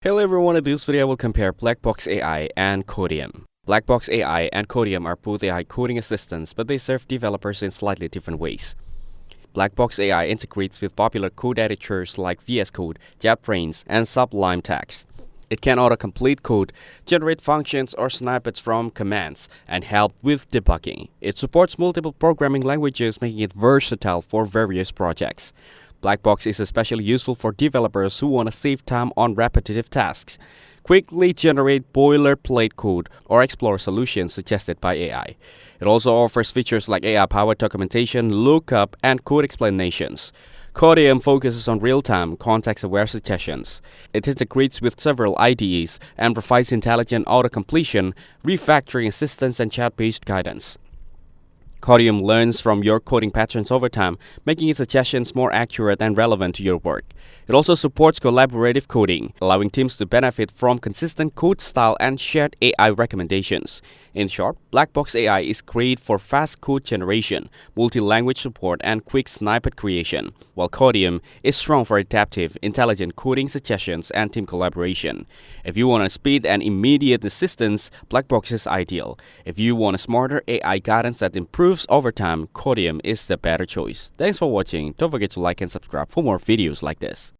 Hello everyone, in this video I will compare Blackbox AI and Codeium. Blackbox AI and Codeium are both AI coding assistants, but they serve developers in slightly different ways. Blackbox AI integrates with popular code editors like VS Code, JetBrains, and Sublime Text. It can autocomplete code, generate functions or snippets from commands, and help with debugging. It supports multiple programming languages, making it versatile for various projects. Blackbox is especially useful for developers who want to save time on repetitive tasks, quickly generate boilerplate code, or explore solutions suggested by AI. It also offers features like AI-powered documentation, lookup, and code explanations. Codeium focuses on real-time, context-aware suggestions. It integrates with several IDEs and provides intelligent autocompletion, refactoring assistance, and chat-based guidance. Codeium learns from your coding patterns over time, making its suggestions more accurate and relevant to your work. It also supports collaborative coding, allowing teams to benefit from consistent code style and shared AI recommendations. In short, Blackbox AI is great for fast code generation, multi-language support, and quick snippet creation, while Codeium is strong for adaptive, intelligent coding suggestions and team collaboration. If you want a speed and immediate assistance, Blackbox is ideal. If you want a smarter AI guidance that improves over time, Codeium is the better choice. Thanks for watching. Don't forget to like and subscribe for more videos like this.